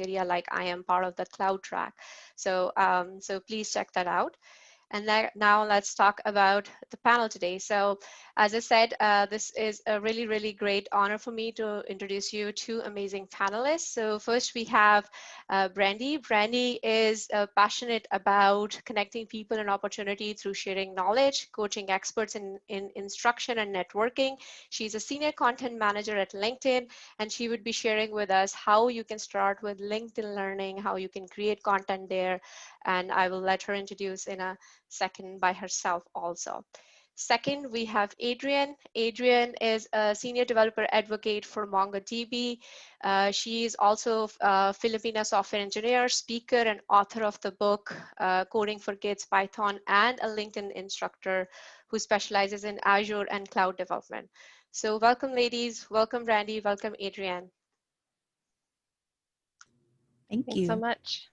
area like I am part of the cloud track. So, so please check that out. And now let's talk about the panel today. So as I said, this is a really, really great honor for me to introduce you to amazing panelists. So first we have Brandi. Brandi is passionate about connecting people and opportunity through sharing knowledge, coaching experts in instruction and networking. She's a senior content manager at LinkedIn, and she would be sharing with us how you can start with LinkedIn Learning, how you can create content there. And I will let her introduce in a second by herself also. Second, we have Adrienne. Adrienne is a senior developer advocate for MongoDB. She is also a Filipino software engineer, speaker, and author of the book Coding for Kids, Python, and a LinkedIn instructor who specializes in Azure and cloud development. So welcome, ladies. Welcome, Brandi. Welcome, Adrienne. Thanks you so you. much.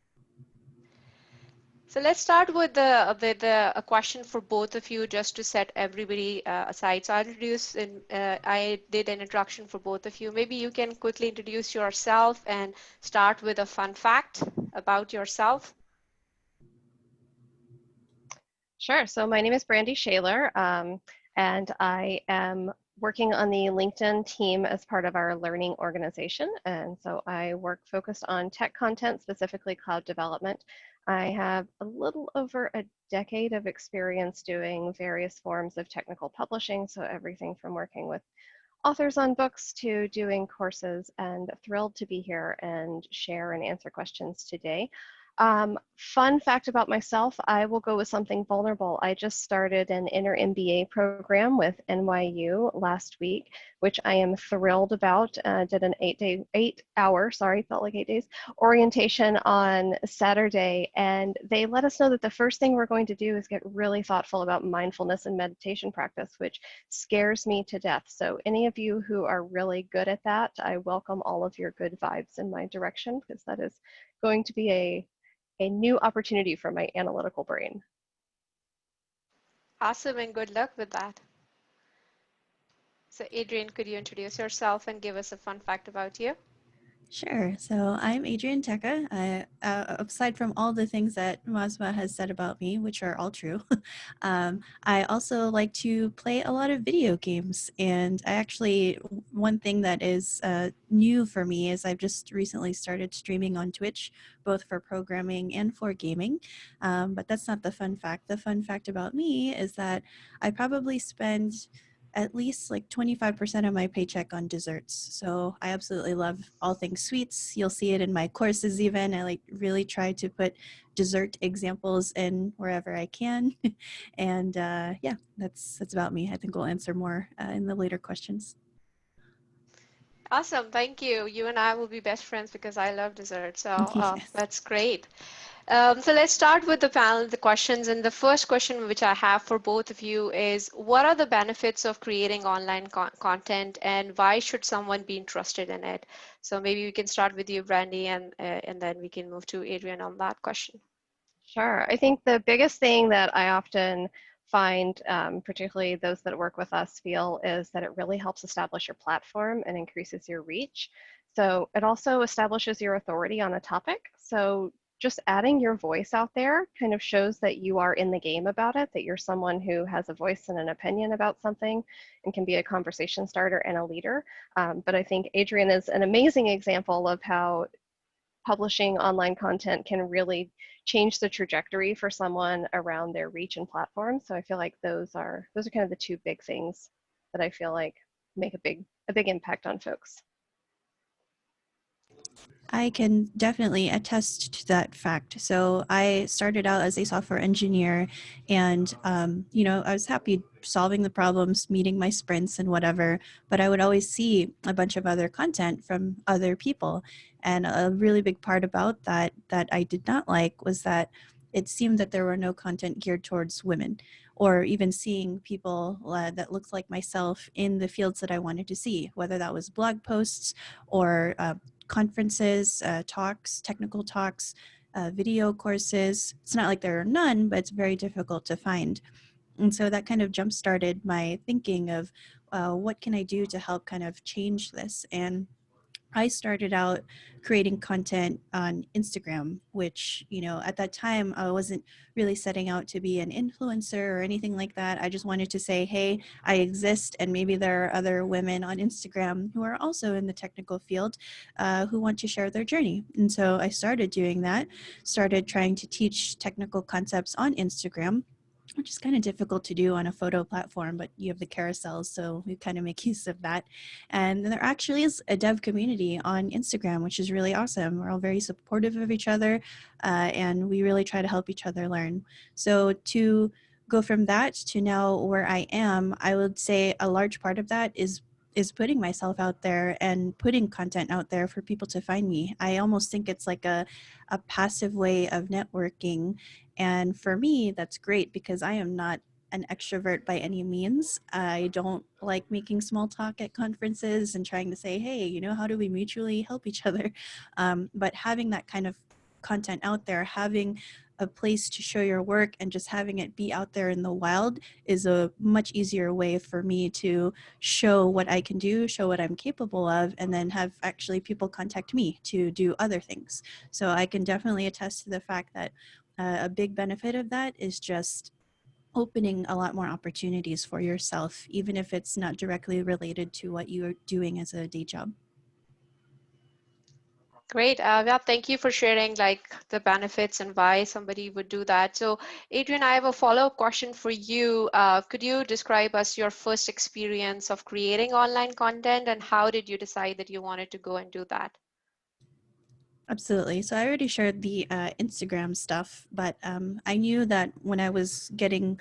So let's start with a question for both of you, just to set everybody aside. So I did an introduction for both of you. Maybe you can quickly introduce yourself and start with a fun fact about yourself. Sure. So my name is Brandi Shailer, and I am working on the LinkedIn team as part of our learning organization. And so I work focused on tech content, specifically cloud development. I have a little over a decade of experience doing various forms of technical publishing, so everything from working with authors on books to doing courses, and thrilled to be here and share and answer questions today. Fun fact about myself, I will go with something vulnerable. I just started an inner MBA program with NYU last week, which I am thrilled about. Did an 8-hour, felt like 8 days, orientation on Saturday. And they let us know that the first thing we're going to do is get really thoughtful about mindfulness and meditation practice, which scares me to death. So any of you who are really good at that, I welcome all of your good vibes in my direction, because that is going to be a new opportunity for my analytical brain. Awesome, and good luck with that. So Adrienne, could you introduce yourself and give us a fun fact about you? Sure. So I'm Adrienne Tacke. Aside from all the things that Muazma has said about me, which are all true, I also like to play a lot of video games. And one thing that is new for me is I've just recently started streaming on Twitch, both for programming and for gaming. But that's not the fun fact. The fun fact about me is that I probably spend at least like 25% of my paycheck on desserts. So I absolutely love all things sweets. You'll see it in my courses even. I really try to put dessert examples in wherever I can. And yeah, that's about me. I think we'll answer more in the later questions. Awesome, thank you. You and I will be best friends because I love dessert. So Yes. that's great. So let's start with the panel, the questions. And the first question which I have for both of you is, what are the benefits of creating online content, and why should someone be interested in it? So maybe we can start with you, Brandi, and then we can move to Adrienne on that question. Sure. I think the biggest thing that I often find, particularly those that work with us feel, is that it really helps establish your platform and increases your reach. So it also establishes your authority on a topic. So just adding your voice out there kind of shows that you are in the game about it, that you're someone who has a voice and an opinion about something and can be a conversation starter and a leader. But I think Adrienne is an amazing example of how publishing online content can really change the trajectory for someone around their reach and platform. So I feel like those are kind of the two big things that I feel like make a big impact on folks. I can definitely attest to that fact. So I started out as a software engineer, and I was happy solving the problems, meeting my sprints and whatever, but I would always see a bunch of other content from other people. And a really big part about that I did not like was that it seemed that there were no content geared towards women, or even seeing people that looked like myself in the fields that I wanted to see, whether that was blog posts or conferences, talks, technical talks, video courses. It's not like there are none, but it's very difficult to find. And so that kind of jump-started my thinking of what can I do to help kind of change this. And I started out creating content on Instagram, which, you know, at that time I wasn't really setting out to be an influencer or anything like that. I just wanted to say, hey, I exist, and maybe there are other women on Instagram who are also in the technical field who want to share their journey. And so I started doing that, started trying to teach technical concepts on Instagram, which is kind of difficult to do on a photo platform, but you have the carousels, so we kind of make use of that. And there actually is a dev community on Instagram, which is really awesome. We're all very supportive of each other, and we really try to help each other learn. So to go from that to now where I am, I would say a large part of that is putting myself out there and putting content out there for people to find me. I almost think it's like a passive way of networking, and for me, that's great because I am not an extrovert by any means. I don't like making small talk at conferences and trying to say, hey, you know, how do we mutually help each other? But having that kind of content out there, having a place to show your work and just having it be out there in the wild is a much easier way for me to show what I can do, show what I'm capable of, and then have actually people contact me to do other things. So I can definitely attest to the fact that a big benefit of that is just opening a lot more opportunities for yourself, even if it's not directly related to what you're doing as a day job. Great. Yeah, thank you for sharing like the benefits and why somebody would do that. So, Adrienne, I have a follow-up question for you. Could you describe us your first experience of creating online content and how did you decide that you wanted to go and do that? Absolutely. So I already shared the Instagram stuff, but I knew that when I was getting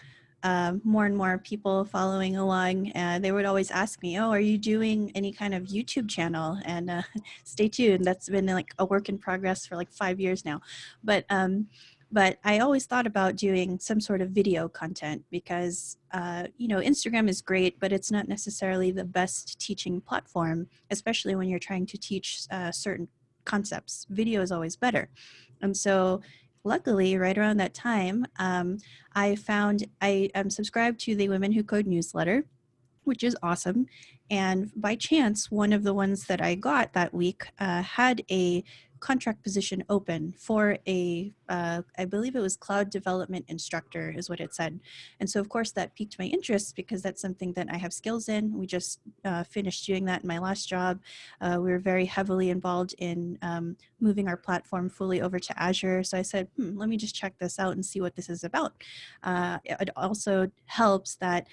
more and more people following along, they would always ask me, "Oh, are you doing any kind of YouTube channel?" And stay tuned. That's been like a work in progress for like 5 years now. But but I always thought about doing some sort of video content because you know, Instagram is great, but it's not necessarily the best teaching platform, especially when you're trying to teach certain concepts. Video is always better. And so luckily, right around that time, I found I am subscribed to the Women Who Code newsletter, which is awesome. And by chance, one of the ones that I got that week had a contract position open for a, I believe it was cloud development instructor, is what it said. And so, of course, that piqued my interest because that's something that I have skills in. We just finished doing that in my last job. We were very heavily involved in moving our platform fully over to Azure. So I said, let me just check this out and see what this is about. It also helps that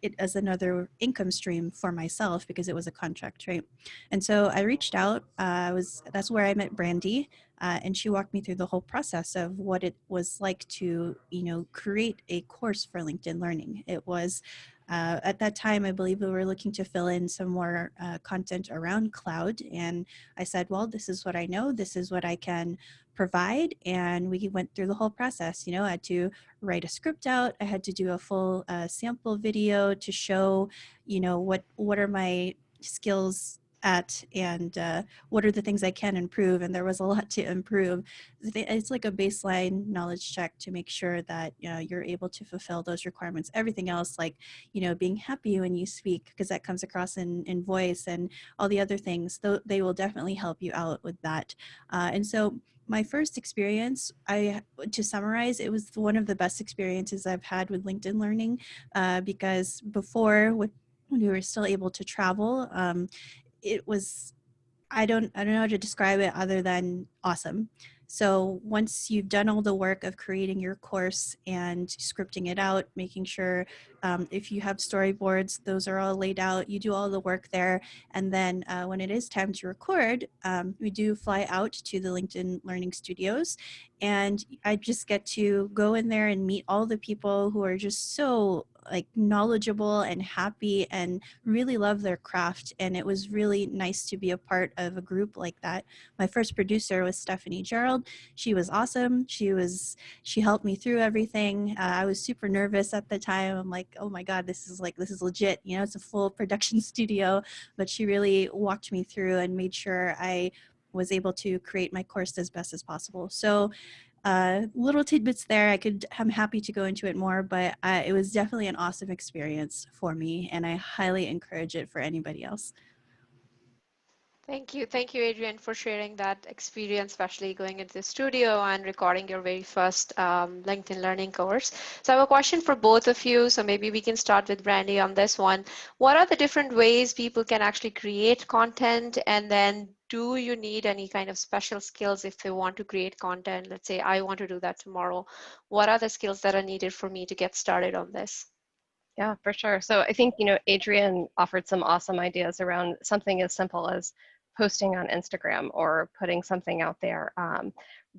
it as another income stream for myself because it was a contract, right? And so I reached out. That's where I met Brandi, and she walked me through the whole process of what it was like to, you know, create a course for LinkedIn Learning. It was at that time, I believe we were looking to fill in some more content around cloud. And I said, well, this is what I know. This is what I can provide. And we went through the whole process. You know, I had to write a script out. I had to do a full sample video to show, you know, what are my skills at, and what are the things I can improve. And there was a lot to improve. It's like a baseline knowledge check to make sure that, you know, you're able to fulfill those requirements. Everything else, like, you know, being happy when you speak, because that comes across in voice, and all the other things, they will definitely help you out with that. And so my first experience, to summarize, it was one of the best experiences I've had with LinkedIn Learning, because before, when we were still able to travel, it was, I don't know how to describe it other than awesome. So once you've done all the work of creating your course and scripting it out, making sure if you have storyboards, those are all laid out, you do all the work there. And then when it is time to record, we do fly out to the LinkedIn Learning Studios. And I just get to go in there and meet all the people who are just so like knowledgeable and happy and really love their craft. And it was really nice to be a part of a group like that. My first producer was Stephanie Gerald. She was awesome. She helped me through everything. I was super nervous at the time. I'm like, oh my God, this is legit. You know, it's a full production studio. But she really walked me through and made sure I was able to create my course as best as possible. So little tidbits there. I'm happy to go into it more, but it was definitely an awesome experience for me, and I highly encourage it for anybody else. Thank you, Adrienne, for sharing that experience, especially going into the studio and recording your very first LinkedIn Learning course. So I have a question for both of you. So maybe we can start with Brandi on this one. What are the different ways people can actually create content? And then do you need any kind of special skills if they want to create content? Let's say I want to do that tomorrow. What are the skills that are needed for me to get started on this? Yeah, for sure. So I think, you know, Adrienne offered some awesome ideas around something as simple as posting on Instagram or putting something out there,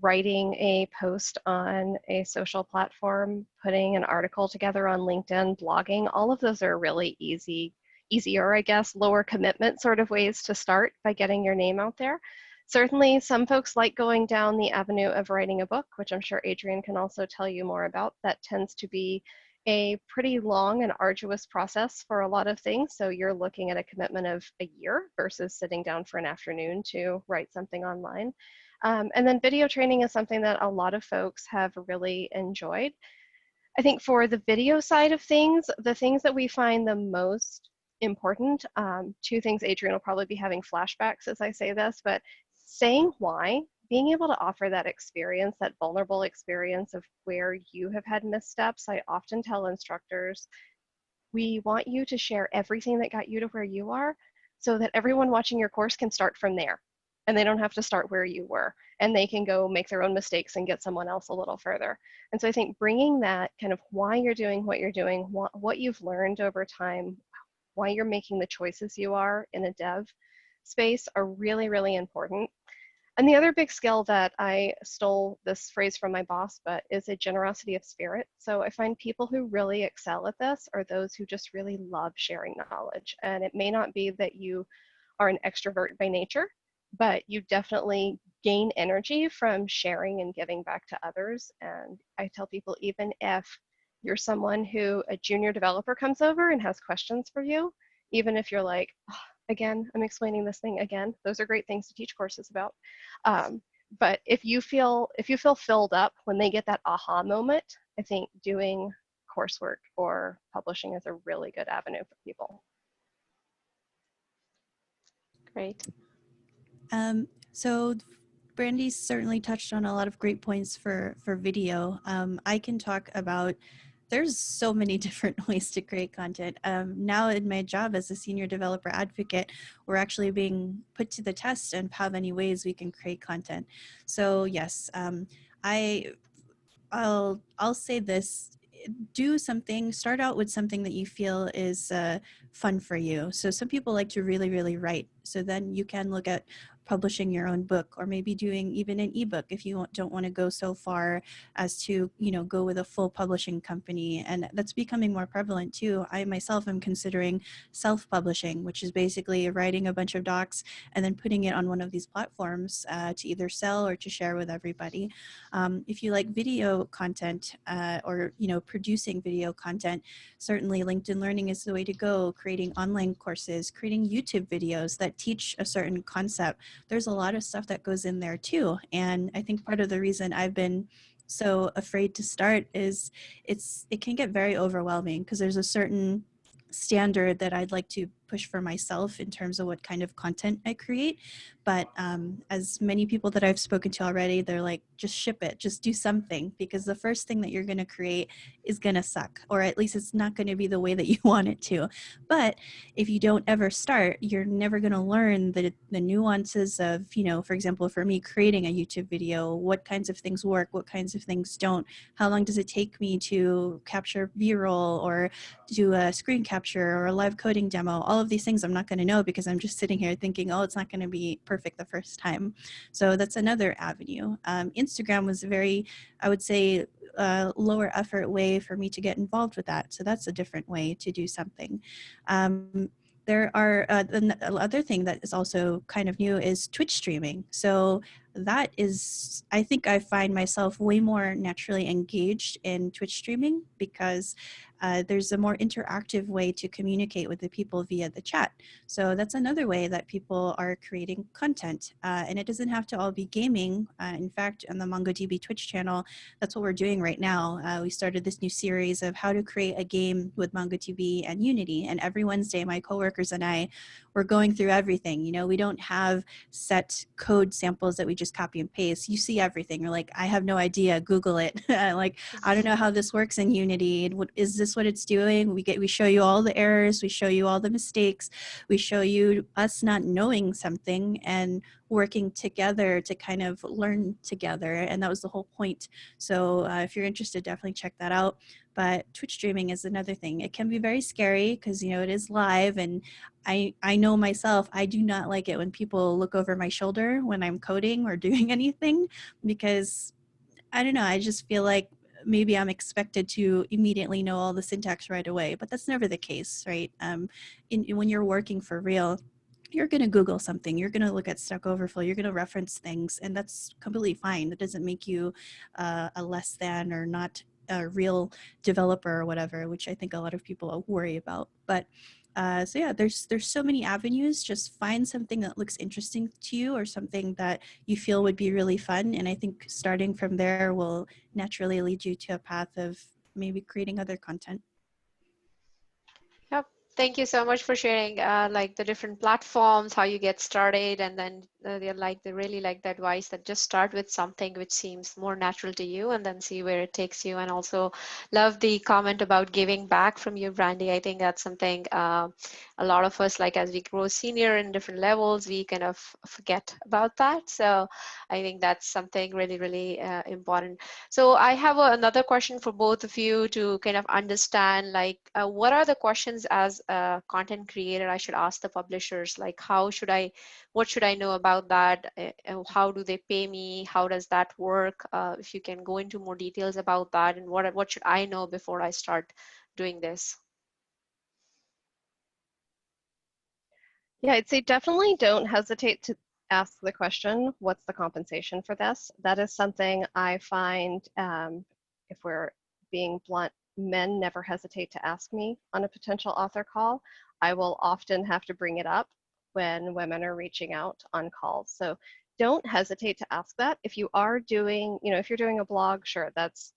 writing a post on a social platform, putting an article together on LinkedIn, blogging. All of those are really easier, I guess, lower commitment sort of ways to start by getting your name out there. Certainly, some folks like going down the avenue of writing a book, which I'm sure Adrienne can also tell you more about. That tends to be a pretty long and arduous process for a lot of things. So you're looking at a commitment of a year versus sitting down for an afternoon to write something online. And then video training is something that a lot of folks have really enjoyed. I think for the video side of things, the things that we find the most important, two things, Adrienne will probably be having flashbacks as I say this, but saying why, being able to offer that experience, that vulnerable experience of where you have had missteps. I often tell instructors, we want you to share everything that got you to where you are so that everyone watching your course can start from there and they don't have to start where you were and they can go make their own mistakes and get someone else a little further. And so I think bringing that kind of why you're doing, what you've learned over time, why you're making the choices you are in a dev space are really, really important. And the other big skill that I stole this phrase from my boss, but is a generosity of spirit. So I find people who really excel at this are those who just really love sharing knowledge. And it may not be that you are an extrovert by nature, but you definitely gain energy from sharing and giving back to others. And I tell people, even if you're someone who a junior developer comes over and has questions for you, even if you're like, oh, again, I'm explaining this thing again. Those are great things to teach courses about. But if you feel filled up when they get that aha moment, I think doing coursework or publishing is a really good avenue for people. Great. So Brandi certainly touched on a lot of great points for video. I can talk about, there's so many different ways to create content. Now in my job as a senior developer advocate, we're actually being put to the test and how many ways we can create content. So yes, I'll say this: do something, start out with something that you feel is fun for you. So some people like to really write, so then you can look at publishing your own book, or maybe doing even an ebook if you don't want to go so far as to, you know, go with a full publishing company. And that's becoming more prevalent too. I myself am considering self-publishing, which is basically writing a bunch of docs and then putting it on one of these platforms to either sell or to share with everybody. If you like video content or, you know, producing video content, certainly LinkedIn Learning is the way to go. Creating online courses, creating YouTube videos that teach a certain concept. There's a lot of stuff that goes in there too. And I think part of the reason I've been so afraid to start is it can get very overwhelming because there's a certain standard that I'd like to push for myself in terms of what kind of content I create. But as many people that I've spoken to already, they're like, just ship it, just do something, because the first thing that you're going to create is going to suck, or at least it's not going to be the way that you want it to. But if you don't ever start, you're never going to learn the nuances of, you know, for example, for me, creating a YouTube video, what kinds of things work, what kinds of things don't, how long does it take me to capture B-roll or do a screen capture or a live coding demo. All of these things I'm not going to know because I'm just sitting here thinking, oh, it's not going to be perfect the first time. So that's another avenue. Instagram was very, I would say, lower effort way for me to get involved with that. So that's a different way to do something. There are the other thing that is also kind of new is Twitch streaming. So that is, I think I find myself way more naturally engaged in Twitch streaming because there's a more interactive way to communicate with the people via the chat. So that's another way that people are creating content. And it doesn't have to all be gaming. In fact, on the MongoDB Twitch channel, that's what we're doing right now. We started this new series of how to create a game with MongoDB and Unity. And every Wednesday, my coworkers and I, we're going through everything. You know, we don't have set code samples that we just copy and paste. You see everything. You're like, I have no idea. Google it. Like, I don't know how this works in Unity. What is this? What it's doing? We show you all the errors. We show you all the mistakes. We show you us not knowing something and working together to kind of learn together. And that was the whole point. So if you're interested, definitely check that out. But Twitch streaming is another thing. It can be very scary because, you know, it is live, and I know myself, I do not like it when people look over my shoulder when I'm coding or doing anything, because I don't know, I just feel like maybe I'm expected to immediately know all the syntax right away, but that's never the case, right? When you're working for real, you're going to Google something, you're going to look at Stack Overflow, you're going to reference things, and that's completely fine. That doesn't make you a less than or not a real developer or whatever, which I think a lot of people worry about. But so yeah, there's so many avenues. Just find something that looks interesting to you or something that you feel would be really fun. And I think starting from there will naturally lead you to a path of maybe creating other content. Yep. Thank you so much for sharing like the different platforms, how you get started, and then they really like the advice that just start with something which seems more natural to you and then see where it takes you. And also love the comment about giving back from you, Brandi. I think that's something a lot of us, like as we grow senior in different levels, we kind of forget about that. So I think that's something really, really important. So I have another question for both of you to kind of understand, like, what are the questions as a content creator I should ask the publishers? Like, what should I know about that? How do they pay me? How does that work? If you can go into more details about that, and what should I know before I start doing this? Yeah, I'd say definitely don't hesitate to ask the question, what's the compensation for this? That is something I find, if we're being blunt, men never hesitate to ask me on a potential author call. I will often have to bring it up when women are reaching out on calls. So don't hesitate to ask that. If you are doing, if you're doing a blog, sure,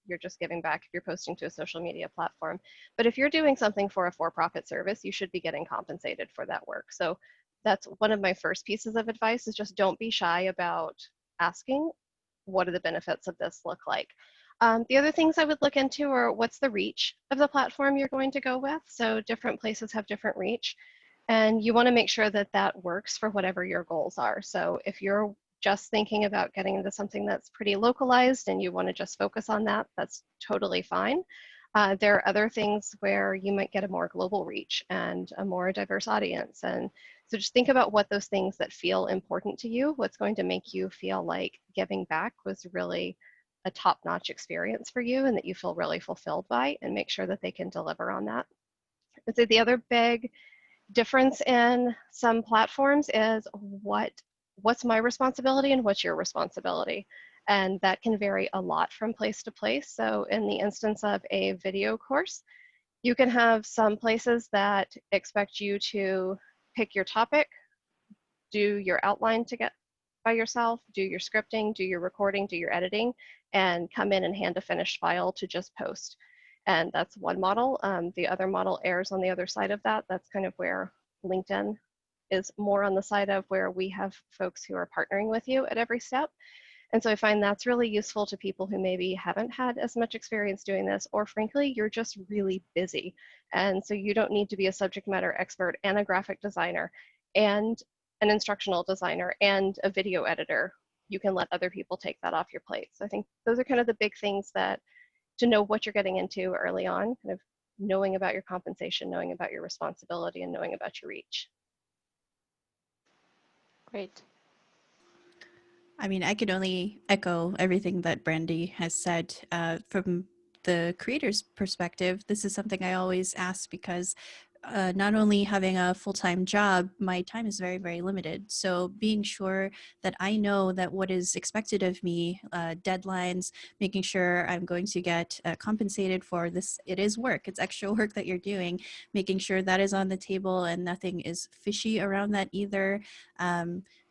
you're just giving back if you're posting to a social media platform. But if you're doing something for a for-profit service, you should be getting compensated for that work. So that's one of my first pieces of advice, is just don't be shy about asking, what do the benefits of this look like? The other things I would look into are, what's the reach of the platform you're going to go with? So different places have different reach, and you want to make sure that that works for whatever your goals are. So if you're just thinking about getting into something that's pretty localized and you want to just focus on that, that's totally fine. There are other things where you might get a more global reach and a more diverse audience. And so just think about what those things that feel important to you, what's going to make you feel like giving back was really a top-notch experience for you and that you feel really fulfilled by, and make sure that they can deliver on that. I'd say the other big difference in some platforms is what's my responsibility and what's your responsibility. And that can vary a lot from place to place. So in the instance of a video course, you can have some places that expect you to pick your topic, do your outline to get by yourself, do your scripting, do your recording, do your editing, and come in and hand a finished file to just post. And that's one model. The other model airs on the other side of that. That's kind of where LinkedIn is more on the side of where we have folks who are partnering with you at every step. And so I find that's really useful to people who maybe haven't had as much experience doing this, or frankly, you're just really busy. And so you don't need to be a subject matter expert and a graphic designer and an instructional designer and a video editor. You can let other people take that off your plate. So I think those are kind of the big things that, to know what you're getting into early on, kind of knowing about your compensation, knowing about your responsibility, and knowing about your reach. Great. I mean, I could only echo everything that Brandi has said. From the creator's perspective, this is something I always ask, because not only having a full-time job, my time is very, very limited. So being sure that I know that what is expected of me, deadlines, making sure I'm going to get compensated for this. It is work. It's extra work that you're doing, making sure that is on the table and nothing is fishy around that either.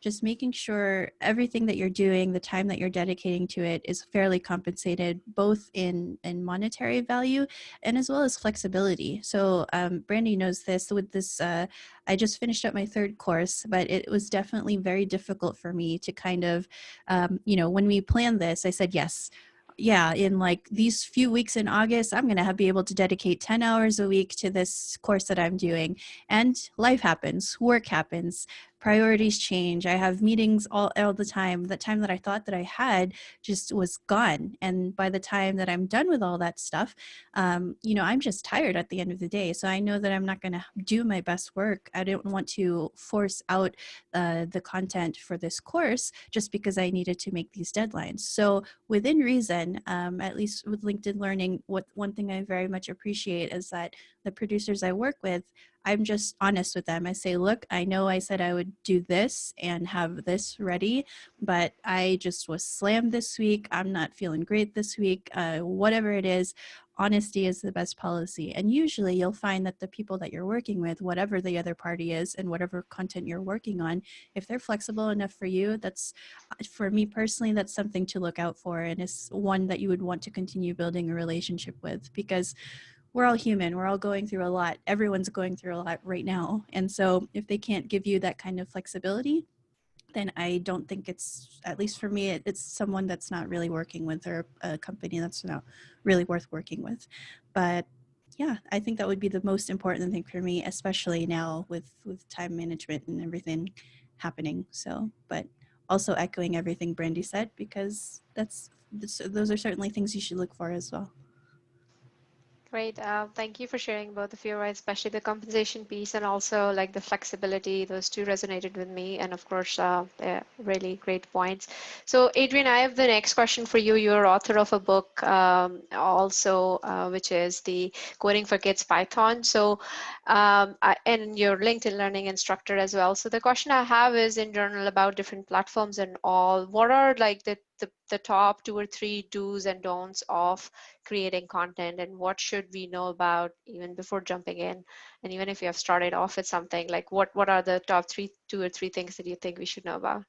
Just making sure everything that you're doing, the time that you're dedicating to it is fairly compensated, both in monetary value and as well as flexibility. So Brandi knows this. With this, I just finished up my third course, but it was definitely very difficult for me to kind of, when we planned this, I said, yes, yeah, in like these few weeks in August, I'm going to be able to dedicate 10 hours a week to this course that I'm doing. And life happens, work happens, priorities change. I have meetings all the time. The time that I thought that I had just was gone. And by the time that I'm done with all that stuff, I'm just tired at the end of the day. So I know that I'm not going to do my best work. I don't want to force out the content for this course just because I needed to make these deadlines. So within reason, at least with LinkedIn Learning, one thing I very much appreciate is that the producers I work with, I'm just honest with them. I say, look, I know I said I would do this and have this ready, but I just was slammed this week. I'm not feeling great this week. Whatever it is, honesty is the best policy. And usually you'll find that the people that you're working with, whatever the other party is and whatever content you're working on, if they're flexible enough for you, that's, for me personally, that's something to look out for. And it's one that you would want to continue building a relationship with, because we're all human. We're all going through a lot. Everyone's going through a lot right now. And so if they can't give you that kind of flexibility, then I don't think it's, at least for me, it's someone that's not really working with, or a company that's not really worth working with. But yeah, I think that would be the most important thing for me, especially now with time management and everything happening. So, but also echoing everything Brandi said, because those are certainly things you should look for as well. Great. Thank you for sharing both of you, right? Especially the compensation piece and also like the flexibility. Those two resonated with me. And of course, they're really great points. So Adrienne, I have the next question for you. You're author of a book also, which is the Coding for Kids Python. So, and you're LinkedIn Learning instructor as well. So the question I have is in general about different platforms and all. What are like the top 2 or 3 do's and don'ts of creating content, and what should we know about even before jumping in? And even if you have started off with something, like what are the top 2 or 3 things that you think we should know about?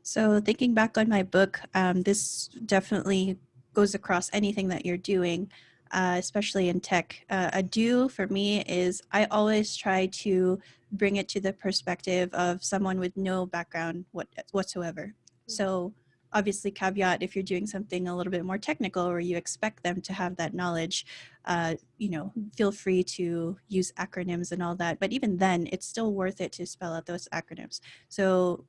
So thinking back on my book, this definitely goes across anything that you're doing, especially in tech. A do for me is I always try to bring it to the perspective of someone with no background whatsoever. So obviously caveat, if you're doing something a little bit more technical or you expect them to have that knowledge, feel free to use acronyms and all that. But even then, it's still worth it to spell out those acronyms. So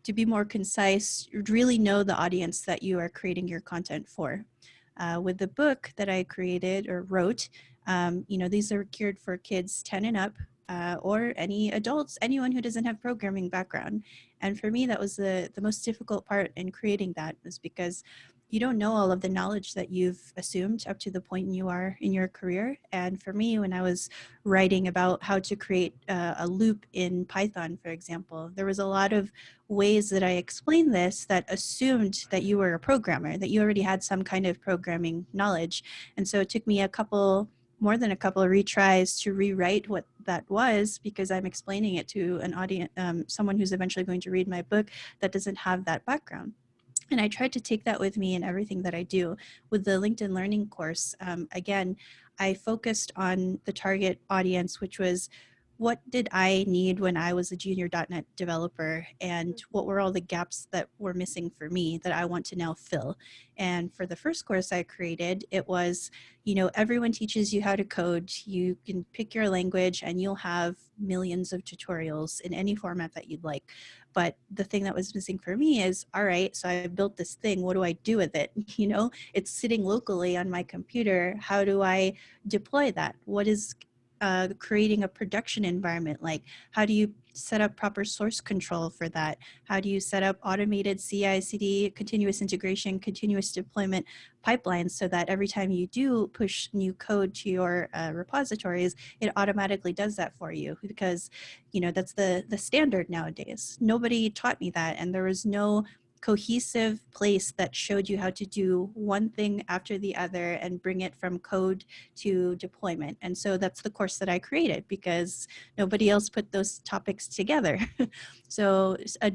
to be more concise, really know the audience that you are creating your content for. With the book that I created or wrote, these are geared for kids 10 and up, or any adults, anyone who doesn't have programming background. And for me, that was the most difficult part in creating that, was because you don't know all of the knowledge that you've assumed up to the point you are in your career. And for me, when I was writing about how to create a loop in Python, for example, there was a lot of ways that I explained this that assumed that you were a programmer, that you already had some kind of programming knowledge. And so it took me more than a couple of retries to rewrite what that was, because I'm explaining it to an audience, someone who's eventually going to read my book that doesn't have that background. And I tried to take that with me in everything that I do. With the LinkedIn Learning course, again, I focused on the target audience, which was, what did I need when I was a junior .NET developer, and what were all the gaps that were missing for me that I want to now fill? And for the first course I created, it was, everyone teaches you how to code. You can pick your language and you'll have millions of tutorials in any format that you'd like. But the thing that was missing for me is, all right, so I built this thing. What do I do with it? It's sitting locally on my computer. How do I deploy that? What is creating a production environment. Like, how do you set up proper source control for that? How do you set up automated CI/CD, continuous integration, continuous deployment pipelines, so that every time you do push new code to your repositories, it automatically does that for you? Because, you know, that's the standard nowadays. Nobody taught me that, and there was no cohesive place that showed you how to do one thing after the other and bring it from code to deployment. And so that's the course that I created, because nobody else put those topics together. So a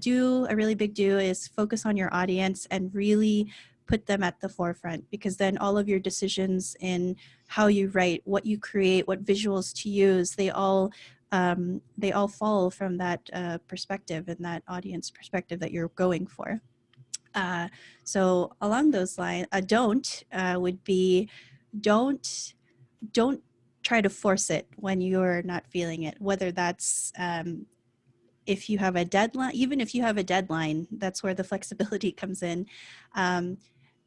really big do is focus on your audience and really put them at the forefront, because then all of your decisions in how you write, what you create, what visuals to use, they all fall from that perspective and that audience perspective that you're going for. So along those lines, a don't would be, don't try to force it when you're not feeling it, whether that's if you have a deadline. Even if you have a deadline, that's where the flexibility comes in.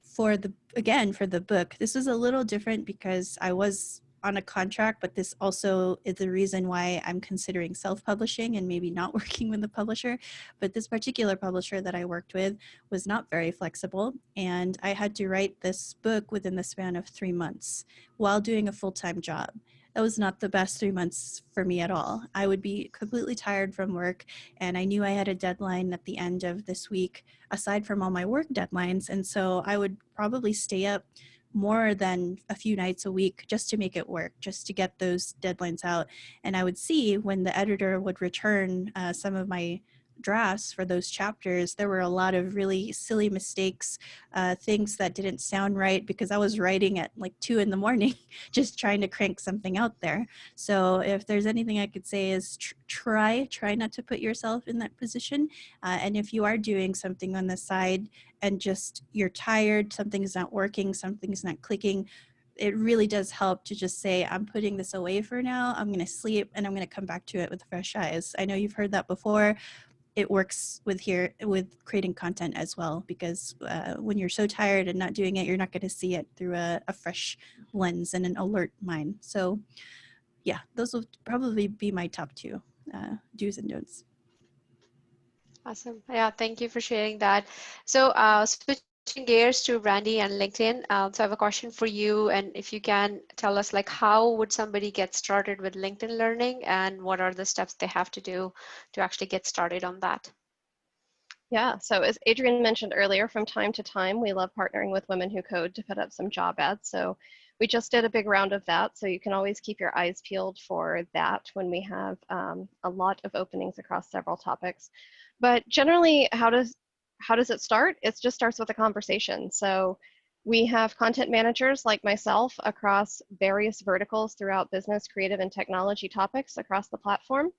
For the book, this was a little different because I was on a contract, but this also is the reason why I'm considering self-publishing and maybe not working with the publisher. But this particular publisher that I worked with was not very flexible, and I had to write this book within the span of 3 months while doing a full-time job. That was not the best 3 months for me at all. I would be completely tired from work, and I knew I had a deadline at the end of this week, aside from all my work deadlines. And so I would probably stay up more than a few nights a week just to make it work, just to get those deadlines out. And I would see when the editor would return some of my drafts for those chapters, there were a lot of really silly mistakes, things that didn't sound right, because I was writing at like 2 a.m, just trying to crank something out there. So if there's anything I could say is try not to put yourself in that position. And if you are doing something on the side and just you're tired, something's not working, something's not clicking, it really does help to just say, I'm putting this away for now, I'm going to sleep, and I'm going to come back to it with fresh eyes. I know you've heard that before. It works with creating content as well, because when you're so tired and not doing it, you're not going to see it through a fresh lens and an alert mind. So yeah, those will probably be my top 2 do's and don'ts. Awesome. Yeah, thank you for sharing that. So switching gears to Brandi and LinkedIn. So I have a question for you, and if you can tell us, like, how would somebody get started with LinkedIn learning, and what are the steps they have to do to actually get started on that? Yeah, so as Adrienne mentioned earlier, from time to time, we love partnering with Women Who Code to put up some job ads. So we just did a big round of that. So you can always keep your eyes peeled for that when we have a lot of openings across several topics. But generally, how does it start? It just starts with a conversation. So we have content managers like myself across various verticals throughout business, creative, and technology topics across the platform.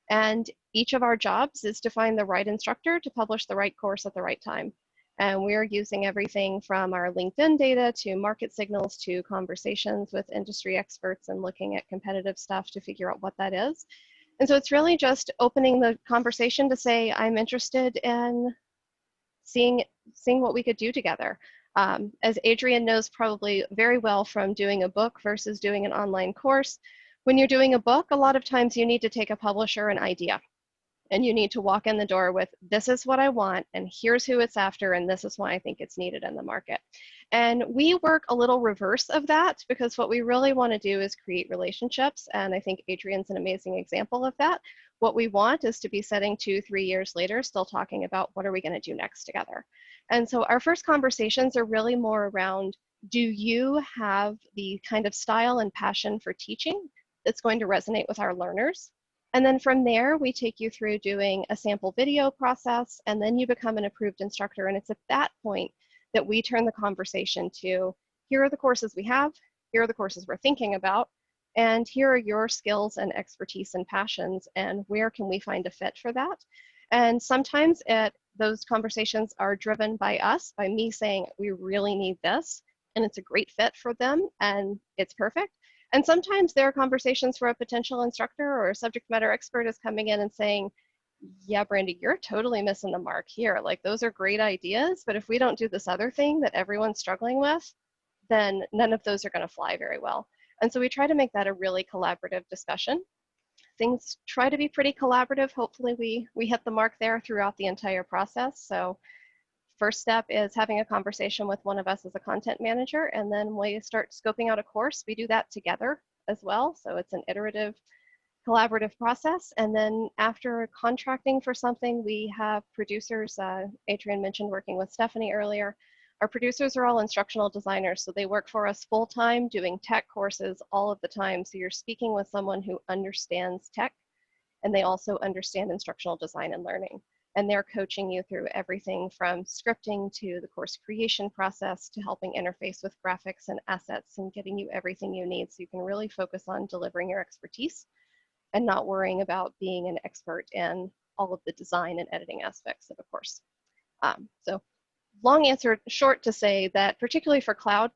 And each of our jobs is to find the right instructor to publish the right course at the right time. And we're using everything from our LinkedIn data to market signals to conversations with industry experts and looking at competitive stuff to figure out what that is. And so it's really just opening the conversation to say, I'm interested in seeing what we could do together. As Adrienne knows probably very well from doing a book versus doing an online course, when you're doing a book, a lot of times you need to take a publisher an idea, and you need to walk in the door with, this is what I want, and here's who it's after, and this is why I think it's needed in the market. And we work a little reverse of that, because what we really want to do is create relationships, and I think Adrienne's an amazing example of that. What we want is to be sitting 2-3 years later still talking about what are we going to do next together. And so our first conversations are really more around, do you have the kind of style and passion for teaching that's going to resonate with our learners? And then from there, we take you through doing a sample video process, and then you become an approved instructor. And it's at that point that we turn the conversation to, here are the courses we have, here are the courses we're thinking about, and here are your skills and expertise and passions, and where can we find a fit for that? And sometimes those conversations are driven by us, by me saying, we really need this, and it's a great fit for them, and it's perfect. And sometimes there are conversations where a potential instructor or a subject matter expert is coming in and saying, yeah, Brandi, you're totally missing the mark here. Like, those are great ideas, but if we don't do this other thing that everyone's struggling with, then none of those are going to fly very well. And so we try to make that a really collaborative discussion. Things try to be pretty collaborative. Hopefully we hit the mark there throughout the entire process. So first step is having a conversation with one of us as a content manager, and then we start scoping out a course. We do that together as well. So it's an iterative, collaborative process. And then after contracting for something, we have producers. Adrienne mentioned working with Stephanie earlier. Our producers are all instructional designers, so they work for us full-time doing tech courses all of the time. So you're speaking with someone who understands tech, and they also understand instructional design and learning. And they're coaching you through everything from scripting to the course creation process to helping interface with graphics and assets and getting you everything you need so you can really focus on delivering your expertise and not worrying about being an expert in all of the design and editing aspects of a course. So long answer short to say that particularly for cloud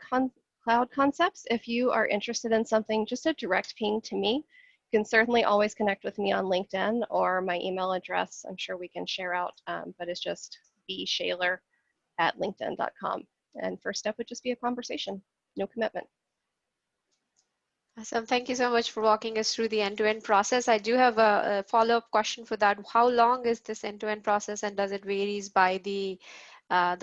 concepts, if you are interested in something, just a direct ping to me. You can certainly always connect with me on LinkedIn or my email address. I'm sure we can share out, but it's just bshailer@linkedin.com. And first step would just be a conversation, no commitment. Awesome. Thank you so much for walking us through the end-to-end process. I do have a follow-up question for that. How long is this end-to-end process, and does it varies by the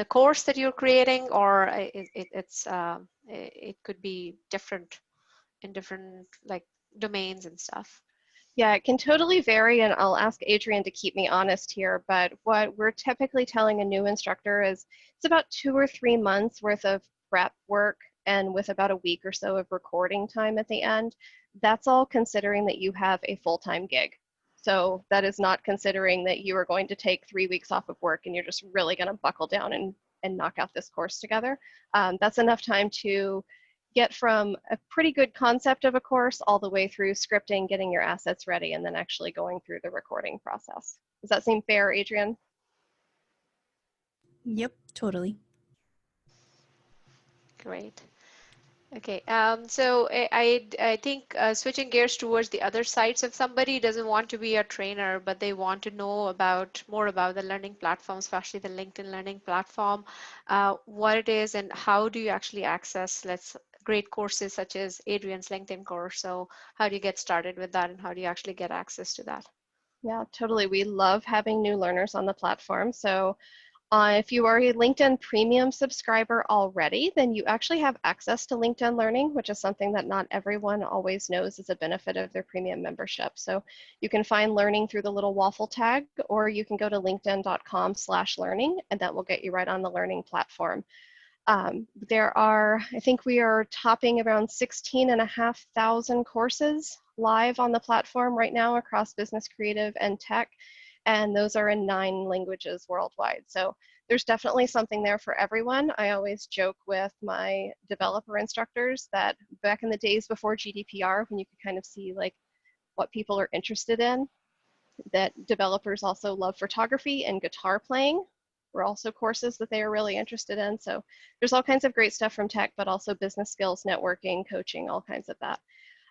course that you're creating, or it could be different in different like domains and stuff? Yeah, it can totally vary, and I'll ask Adrienne to keep me honest here, but what we're typically telling a new instructor is it's about 2 or 3 months worth of prep work and with about a week or so of recording time at the end. That's all considering that you have a full-time gig. So that is not considering that you are going to take 3 weeks off of work and you're just really going to buckle down and knock out this course together. That's enough time to get from a pretty good concept of a course all the way through scripting, getting your assets ready, and then actually going through the recording process. Does that seem fair, Adrienne? Yep, totally. Great. Okay, so I think switching gears towards the other side, so if somebody doesn't want to be a trainer, but they want to know more about the learning platform, especially the LinkedIn learning platform, what it is and how do you actually access great courses such as Adrienne's LinkedIn course. So how do you get started with that, and how do you actually get access to that? Yeah, totally. We love having new learners on the platform. So if you are a LinkedIn Premium subscriber already, then you actually have access to LinkedIn Learning, which is something that not everyone always knows is a benefit of their premium membership. So you can find learning through the little waffle tag, or you can go to linkedin.com/learning, and that will get you right on the learning platform. There are, I think we are topping around 16,500 courses live on the platform right now across business, creative, and tech. And those are in 9 languages worldwide. So there's definitely something there for everyone. I always joke with my developer instructors that back in the days before GDPR, when you could kind of see like what people are interested in, that developers also love photography and guitar playing were also courses that they are really interested in. So there's all kinds of great stuff from tech, but also business skills, networking, coaching, all kinds of that.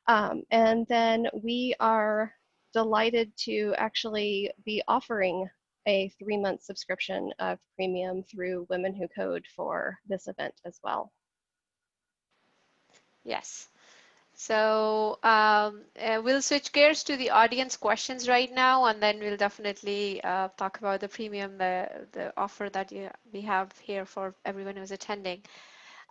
And then we are delighted to actually be offering a 3-month subscription of premium through Women Who Code for this event as well. Yes. So we'll switch gears to the audience questions right now, and then we'll definitely talk about the premium, the offer that we have here for everyone who's attending.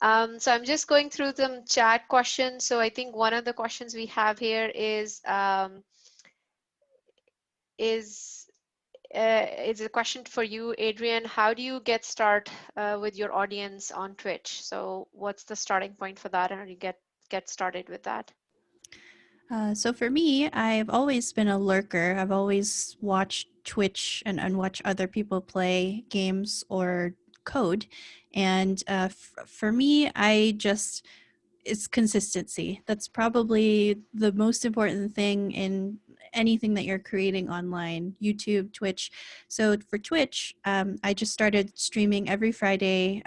So I'm just going through some chat questions. So I think one of the questions we have here is a question for you, Adrienne. How do you get started with your audience on Twitch? So what's the starting point for that, and how do you get started with that? So for me, I've always been a lurker. I've always watched Twitch and watch other people play games or code. And for me, it's consistency. That's probably the most important thing in anything that you're creating online, YouTube, Twitch. So for Twitch, I just started streaming every Friday.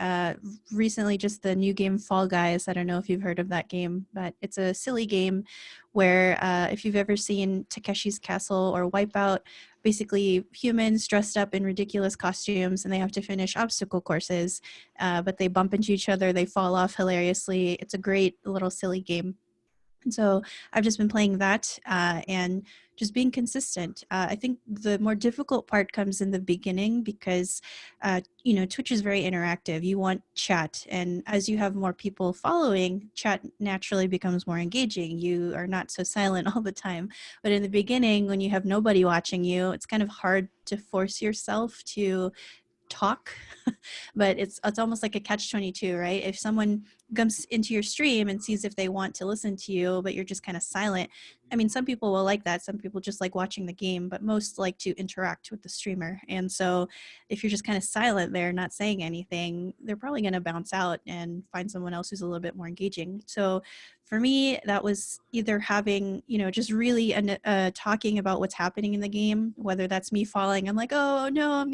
Recently, just the new game Fall Guys. I don't know if you've heard of that game, but it's a silly game where if you've ever seen Takeshi's Castle or Wipeout, basically humans dressed up in ridiculous costumes and they have to finish obstacle courses, but they bump into each other, they fall off hilariously. It's a great little silly game. And so I've just been playing that and just being consistent. I think the more difficult part comes in the beginning because, Twitch is very interactive. You want chat. And as you have more people following, chat naturally becomes more engaging. You are not so silent all the time. But in the beginning, when you have nobody watching you, it's kind of hard to force yourself to talk. But it's almost like a catch-22, right? If someone comes into your stream and sees if they want to listen to you, but you're just kind of silent. I mean, some people will like that. Some people just like watching the game, but most like to interact with the streamer. And so if you're just kind of silent there, not saying anything, they're probably going to bounce out and find someone else who's a little bit more engaging. So for me, that was either having, just really talking about what's happening in the game, whether that's me falling, I'm like, oh no, I'm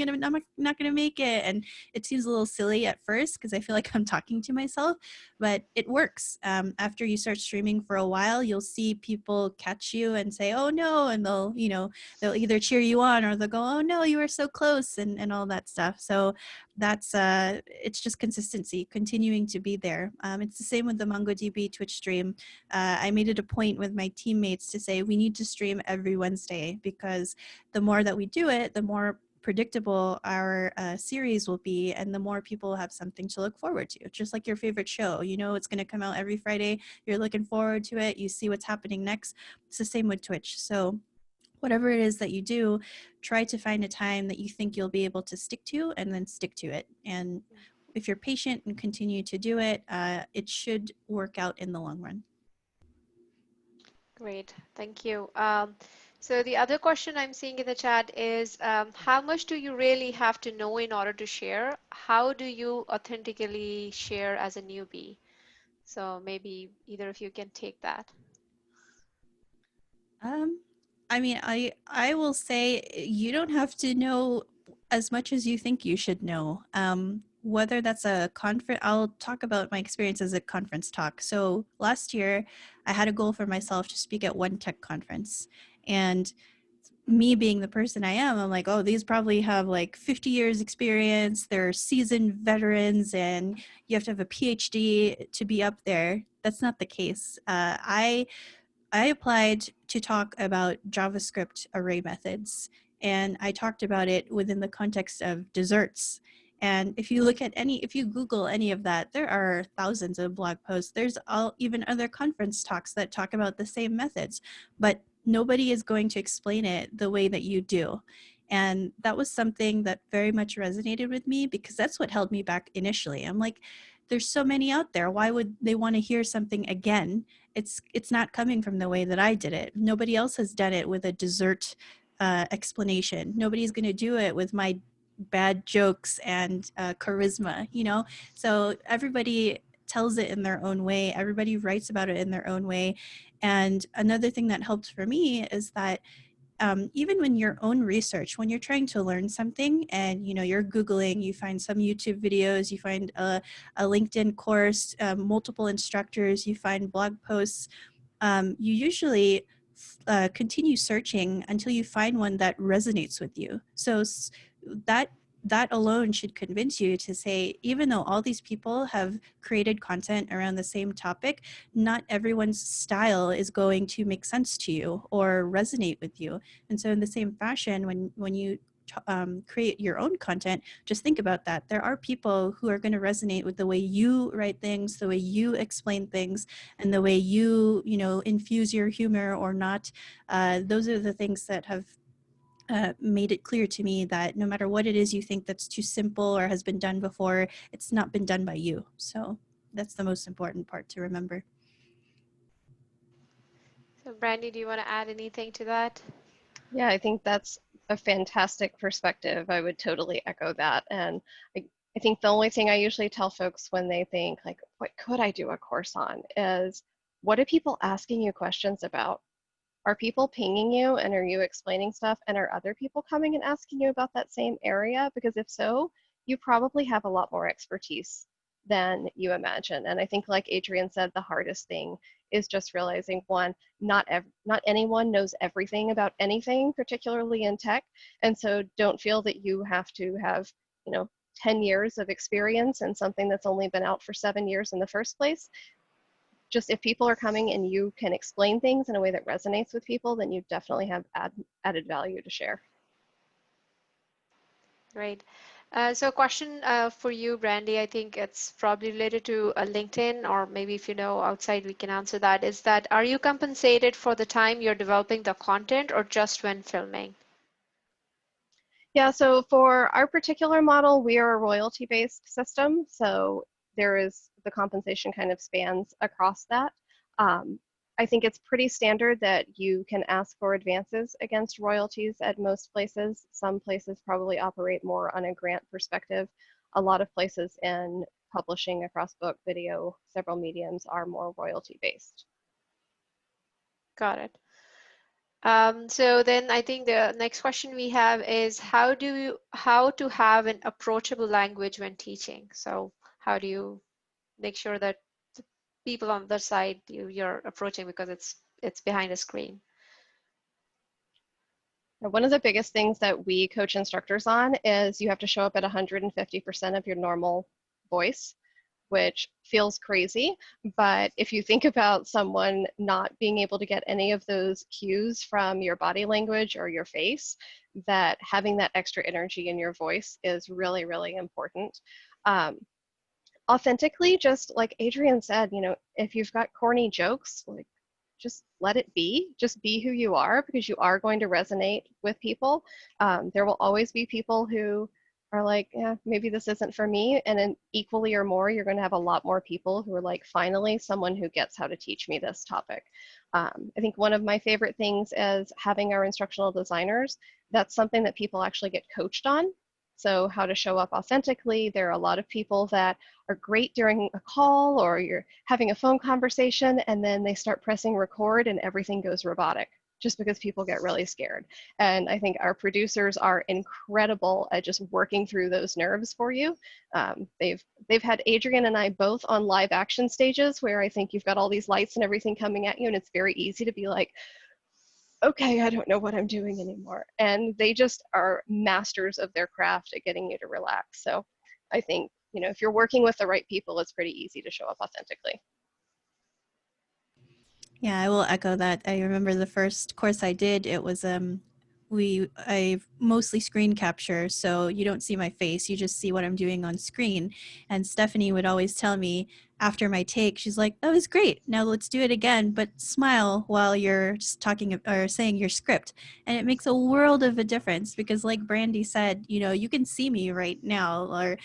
not gonna make it, and it seems a little silly at first because I feel like I'm talking to myself, but it works. After you start streaming for a while, you'll see people catch you and say, oh no, and they'll either cheer you on or they'll go, oh no, you were so close, and all that stuff. So that's it's just consistency, continuing to be there. It's the same with the MongoDB Twitch stream. I made it a point with my teammates to say we need to stream every Wednesday, because the more that we do it, the more predictable our series will be, and the more people have something to look forward to. Just like your favorite show, it's going to come out every Friday, you're looking forward to it, you see what's happening next. It's the same with Twitch. So whatever it is that you do, try to find a time that you think you'll be able to stick to, and then stick to it. And if you're patient and continue to do it, it should work out in the long run. Great, thank you. So the other question I'm seeing in the chat is, how much do you really have to know in order to share? How do you authentically share as a newbie? So maybe either of you can take that. I mean, I will say you don't have to know as much as you think you should know. Whether that's a conference, I'll talk about my experience as a conference talk. So last year, I had a goal for myself to speak at one tech conference, and me being the person I am, I'm like, oh, these probably have like 50 years experience. They're seasoned veterans, and you have to have a PhD to be up there. That's not the case. I applied to talk about JavaScript array methods, and I talked about it within the context of desserts. And if you Google any of that, there are thousands of blog posts. There's even other conference talks that talk about the same methods, but nobody is going to explain it the way that you do. And that was something that very much resonated with me, because that's what held me back initially. I'm like, there's so many out there. Why would they want to hear something again? It's not coming from the way that I did it. Nobody else has done it with a dessert explanation. Nobody's going to do it with my bad jokes and charisma, So everybody tells it in their own way. Everybody writes about it in their own way. And another thing that helped for me is that even when your own research, when you're trying to learn something and you're Googling, you find some YouTube videos, you find a LinkedIn course, multiple instructors, you find blog posts, you usually continue searching until you find one that resonates with you. So that that alone should convince you to say, even though all these people have created content around the same topic, not everyone's style is going to make sense to you or resonate with you. And so in the same fashion, when you create your own content, just think about that. There are people who are going to resonate with the way you write things, the way you explain things, and the way you infuse your humor or not. Those are the things that have made it clear to me that no matter what it is you think that's too simple or has been done before, it's not been done by you. So that's the most important part to remember. So Brandi, do you want to add anything to that? Yeah, I think that's a fantastic perspective. I would totally echo that. And I think the only thing I usually tell folks when they think, like, what could I do a course on, is what are people asking you questions about? Are people pinging you and are you explaining stuff? And are other people coming and asking you about that same area? Because if so, you probably have a lot more expertise than you imagine. And I think, like Adrienne said, the hardest thing is just realizing, one, not anyone knows everything about anything, particularly in tech. And so don't feel that you have to have, 10 years of experience in something that's only been out for 7 years in the first place. just if people are coming and you can explain things in a way that resonates with people, then you definitely have added value to share. Great. So a question for you, Brandi, I think it's probably related to LinkedIn, or maybe if you know outside, we can answer that. Is that, are you compensated for the time you're developing the content or just when filming? Yeah, so for our particular model, we are a royalty-based system. So there is the compensation kind of spans across that. I think it's pretty standard that you can ask for advances against royalties at most places. Some places probably operate more on a grant perspective. A lot of places in publishing across book, video, several mediums are more royalty-based. Got it. So then I think the next question we have is how to have an approachable language when teaching? So how do you make sure that the people on the side you're approaching, because it's behind a screen? One of the biggest things that we coach instructors on is you have to show up at 150% of your normal voice, which feels crazy. But if you think about someone not being able to get any of those cues from your body language or your face, that having that extra energy in your voice is really, really important. Um, Authentically, just like Adrienne said, if you've got corny jokes, like just let it be. Just be who you are, because you are going to resonate with people. There will always be people who are like, yeah, maybe this isn't for me. And then equally or more, you're going to have a lot more people who are like, finally, someone who gets how to teach me this topic. I think one of my favorite things is having our instructional designers. That's something that people actually get coached on. So how to show up authentically. There are a lot of people that are great during a call or you're having a phone conversation and then they start pressing record and everything goes robotic just because people get really scared. And I think our producers are incredible at just working through those nerves for you. They've had Adrienne and I both on live action stages where I think you've got all these lights and everything coming at you and it's very easy to be like, okay, I don't know what I'm doing anymore. And they just are masters of their craft at getting you to relax. So I think, if you're working with the right people, it's pretty easy to show up authentically. Yeah, I will echo that. I remember the first course I did, it was I mostly screen capture, so you don't see my face, you just see what I'm doing on screen. And Stephanie would always tell me after my take, she's like, "That was great. Now let's do it again, but smile while you're just talking or saying your script." And it makes a world of a difference because, like Brandi said, you can see me right now, or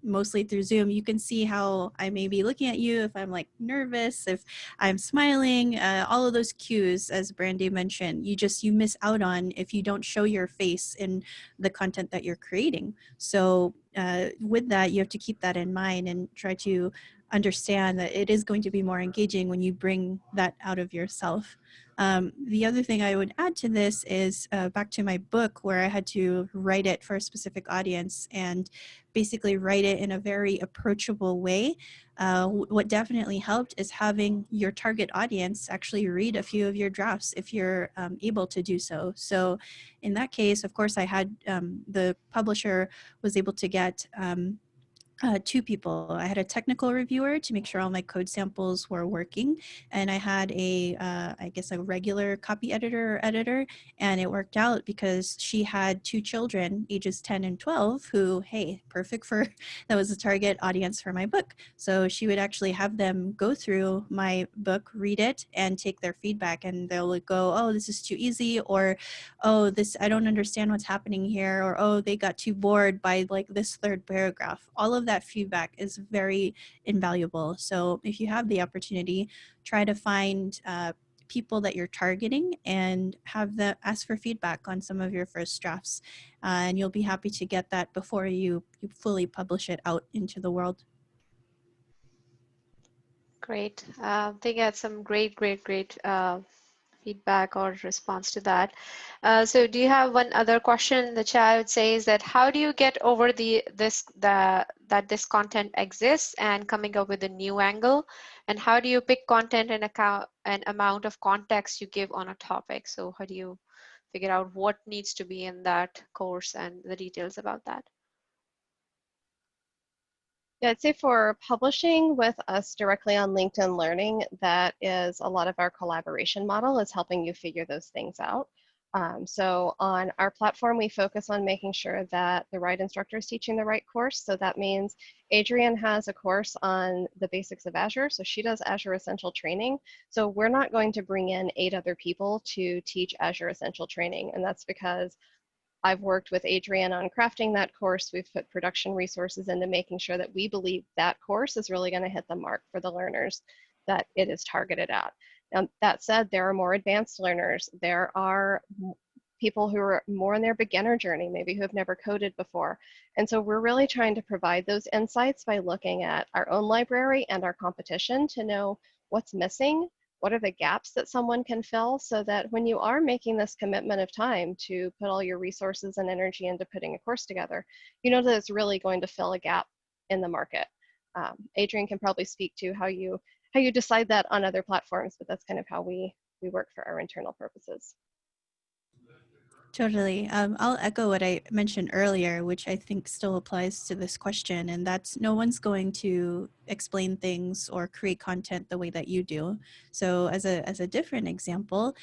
mostly through Zoom, you can see how I may be looking at you, if I'm like nervous, if I'm smiling, all of those cues, as Brandi mentioned, you miss out on if you don't show your face in the content that you're creating. So with that, you have to keep that in mind and try to understand that it is going to be more engaging when you bring that out of yourself. The other thing I would add to this is back to my book, where I had to write it for a specific audience and basically write it in a very approachable way. What definitely helped is having your target audience actually read a few of your drafts if you're able to do so. So in that case, of course, I had the publisher was able to get two people. I had a technical reviewer to make sure all my code samples were working, and I had I guess a regular copy editor or editor, and it worked out because she had two children, ages 10 and 12, who, hey, perfect for, that was the target audience for my book. So she would actually have them go through my book, read it, and take their feedback, and they'll go, oh, this is too easy, or oh, I don't understand what's happening here, or oh, they got too bored by like this third paragraph. All of that feedback is very invaluable. So if you have the opportunity, try to find people that you're targeting and have them ask for feedback on some of your first drafts, and you'll be happy to get that before you fully publish it out into the world. Great. I think I had some great feedback or response to that. So do you have one other question in the chat? It says that how do you get over that this content exists and coming up with a new angle? And how do you pick content and amount of context you give on a topic? So how do you figure out what needs to be in that course and the details about that? Yeah, I'd say for publishing with us directly on LinkedIn Learning, that is a lot of our collaboration model is helping you figure those things out. So on our platform, we focus on making sure that the right instructor is teaching the right course. So that means Adrienne has a course on the basics of Azure. So she does Azure Essential Training. So we're not going to bring in 8 other people to teach Azure Essential Training. And that's because I've worked with Adrienne on crafting that course. We've put production resources into making sure that we believe that course is really going to hit the mark for the learners that it is targeted at. Now, that said, there are more advanced learners. There are people who are more in their beginner journey, maybe who have never coded before. And so we're really trying to provide those insights by looking at our own library and our competition to know what's missing, what are the gaps that someone can fill, so that when you are making this commitment of time to put all your resources and energy into putting a course together, you know that it's really going to fill a gap in the market. Adrienne can probably speak to how you decide that on other platforms, but that's kind of how we work for our internal purposes. Totally. I'll echo what I mentioned earlier, which I think still applies to this question, and that's no one's going to explain things or create content the way that you do. So as a different example,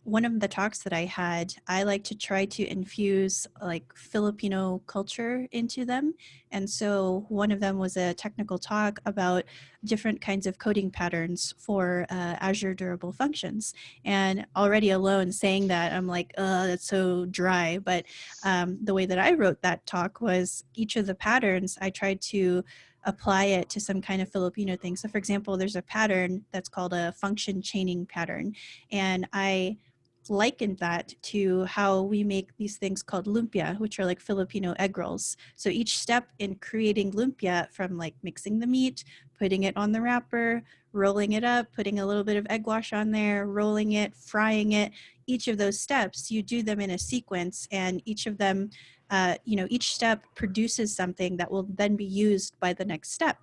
one of the talks that I had, I like to try to infuse like Filipino culture into them. And so one of them was a technical talk about different kinds of coding patterns for Azure Durable Functions. And already alone saying that, I'm like, that's so dry. But the way that I wrote that talk was each of the patterns, I tried to apply it to some kind of Filipino thing. So for example, there's a pattern that's called a function chaining pattern. And I likened that to how we make these things called lumpia, which are like Filipino egg rolls. So each step in creating lumpia, from like mixing the meat, putting it on the wrapper, rolling it up, putting a little bit of egg wash on there, rolling it, frying it, each of those steps, you do them in a sequence, and each of them, each step produces something that will then be used by the next step.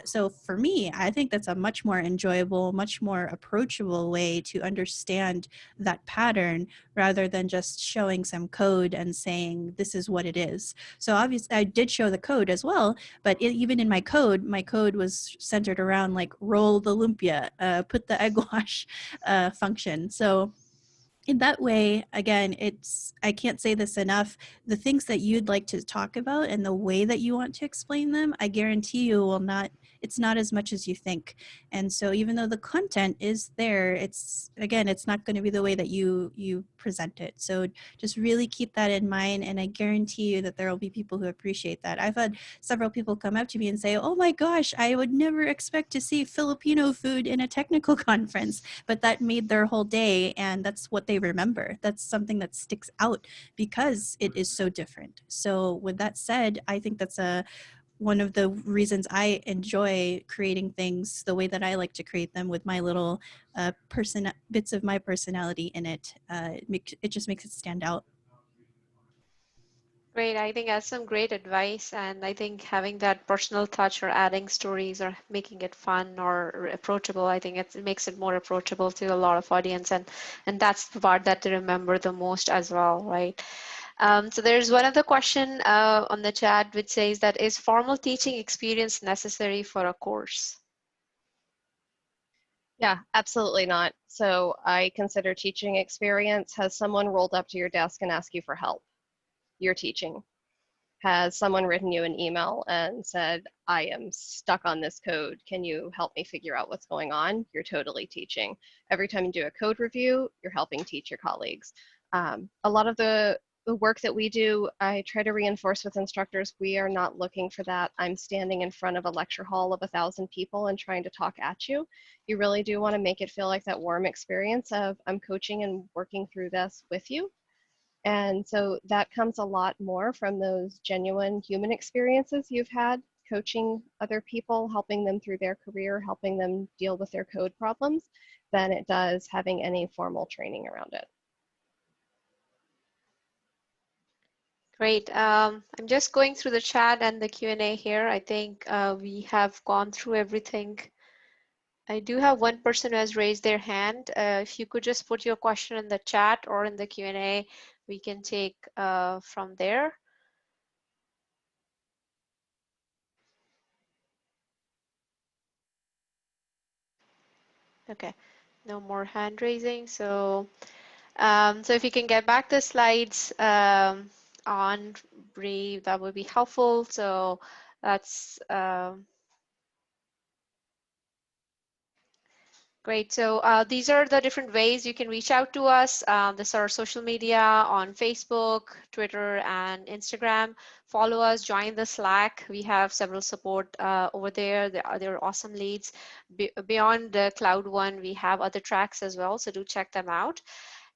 So for me, I think that's a much more enjoyable, much more approachable way to understand that pattern rather than just showing some code and saying this is what it is. So obviously I did show the code as well, but even in my code was centered around like roll the lumpia, put the egg wash function. So in that way, again, I can't say this enough, the things that you'd like to talk about and the way that you want to explain them, I guarantee you it's not as much as you think. And so even though the content is there, it's not going to be the way that you present it. So just really keep that in mind, and I guarantee you that there will be people who appreciate that. I've had several people come up to me and say, oh my gosh, I would never expect to see Filipino food in a technical conference, but that made their whole day, and that's what they remember. That's something that sticks out because it is so different. So with that said, I think that's one of the reasons I enjoy creating things the way that I like to create them, with my little bits of my personality in it. It just makes it stand out. Great. I think that's some great advice. And I think having that personal touch or adding stories or making it fun or approachable, I think it makes it more approachable to a lot of audience. And that's the part that they remember the most as well, right? So there's one other question on the chat which says that, is formal teaching experience necessary for a course? Yeah, absolutely not. So I consider teaching experience, has someone rolled up to your desk and asked you for help? You're teaching. Has someone written you an email and said, I am stuck on this code, can you help me figure out what's going on? You're totally teaching. Every time you do a code review, you're helping teach your colleagues. A lot of the work that we do, I try to reinforce with instructors, we are not looking for that I'm standing in front of a lecture hall of 1,000 people and trying to talk at you. You really do want to make it feel like that warm experience of I'm coaching and working through this with you. And so that comes a lot more from those genuine human experiences you've had coaching other people, helping them through their career, helping them deal with their code problems, than it does having any formal training around it. Great. I'm just going through the chat and the Q&A here. I think we have gone through everything. I do have one person who has raised their hand. If you could just put your question in the chat or in the Q&A, we can take from there. Okay, no more hand raising. So, so if you can get back the slides on Brave, that would be helpful. So that's great. So these are the different ways you can reach out to us. This is our social media on Facebook, Twitter, and Instagram. Follow us, join the Slack. We have several support over there. They're awesome leads. Beyond the cloud one, we have other tracks as well, so do check them out.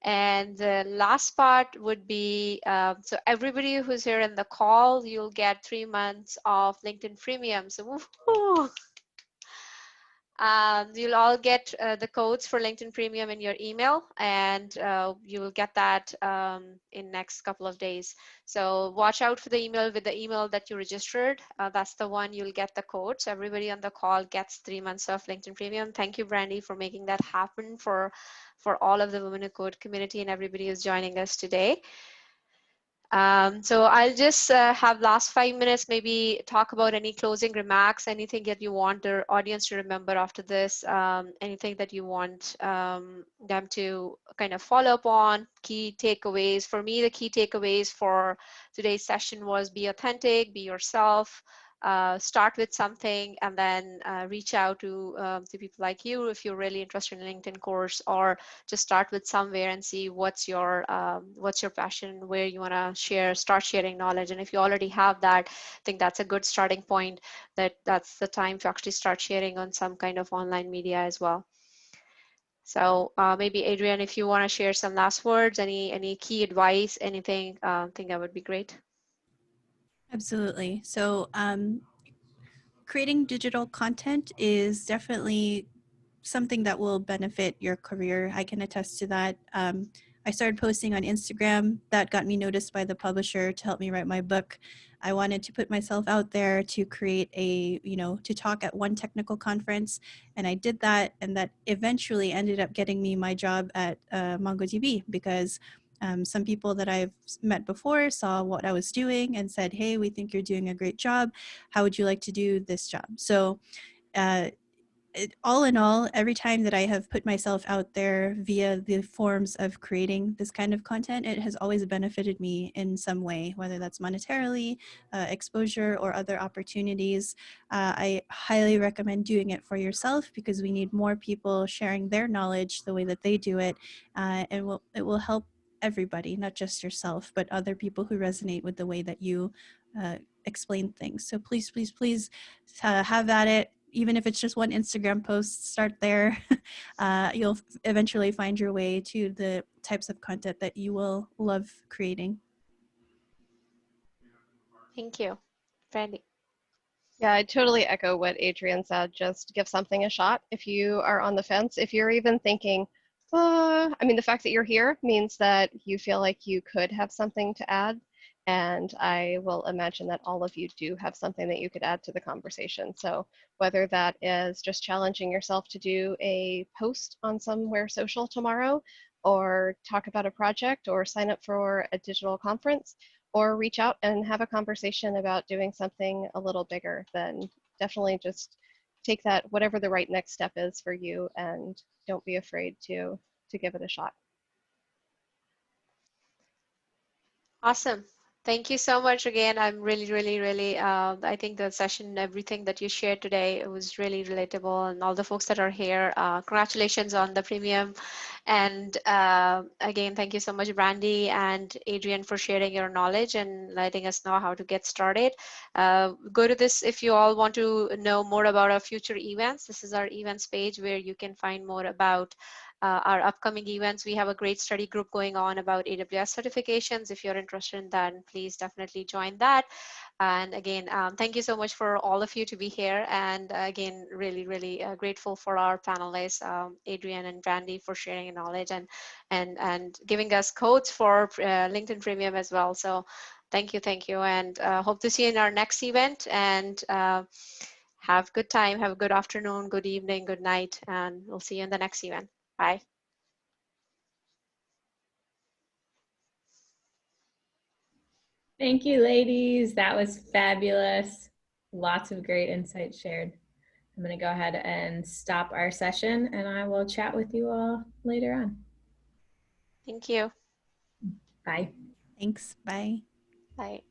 And the last part would be, so everybody who's here in the call, you'll get 3 months of LinkedIn Premium. So woohoo! You'll all get the codes for LinkedIn Premium in your email, and you will get that in next couple of days. So watch out for the email with the email that you registered. That's the one you'll get the code. So everybody on the call gets 3 months of LinkedIn Premium. Thank you, Brandi, for making that happen for all of the Women Who Code community and everybody who's joining us today. So I'll just have last 5 minutes, maybe talk about any closing remarks, anything that you want the audience to remember after this, anything that you want them to kind of follow up on, key takeaways. For me, the key takeaways for today's session was be authentic, be yourself, start with something, and then reach out to people like you if you're really interested in LinkedIn course, or just start with somewhere and see what's your passion, where you want to start sharing knowledge. And if you already have that, I think that's a good starting point. That's the time to actually start sharing on some kind of online media as well. So maybe Adrienne, if you want to share some last words, any key advice, anything, I think that would be great. Absolutely. So creating digital content is definitely something that will benefit your career. I can attest to that. I started posting on Instagram. That got me noticed by the publisher to help me write my book. I wanted to put myself out there to create to talk at one technical conference. And I did that. And that eventually ended up getting me my job at MongoDB, because some people that I've met before saw what I was doing and said, hey, we think you're doing a great job. How would you like to do this job? So all in all, every time that I have put myself out there via the forms of creating this kind of content, it has always benefited me in some way, whether that's monetarily, exposure, or other opportunities. I highly recommend doing it for yourself, because we need more people sharing their knowledge the way that they do it, and it will help everybody, not just yourself, but other people who resonate with the way that you explain things. So please, please, please have at it. Even if it's just one Instagram post, start there. You'll eventually find your way to the types of content that you will love creating. Thank you, Brandi. Yeah, I totally echo what Adrienne said. Just give something a shot if you are on the fence. If you're even thinking, I mean, the fact that you're here means that you feel like you could have something to add. And I will imagine that all of you do have something that you could add to the conversation. So whether that is just challenging yourself to do a post on somewhere social tomorrow, or talk about a project, or sign up for a digital conference, or reach out and have a conversation about doing something a little bigger, then definitely just take that, whatever the right next step is for you, and don't be afraid to give it a shot. Awesome. Thank you so much again. I'm really, really, really, I think the session, everything that you shared today, it was really relatable. And all the folks that are here, congratulations on the premium. And again, thank you so much, Brandi and Adrienne, for sharing your knowledge and letting us know how to get started. Go to this if you all want to know more about our future events. This is our events page where you can find more about our upcoming events. We have a great study group going on about AWS certifications. If you're interested in that, please definitely join that. And again, thank you so much for all of you to be here. And again, really, really grateful for our panelists, Adrienne and Brandi, for sharing your knowledge and giving us codes for LinkedIn Premium as well. So thank you, and hope to see you in our next event. And have a good time, have a good afternoon, good evening, good night, and we'll see you in the next event. Bye. Thank you, ladies. That was fabulous. Lots of great insights shared. I'm going to go ahead and stop our session, and I will chat with you all later on. Thank you. Bye. Thanks. Bye. Bye.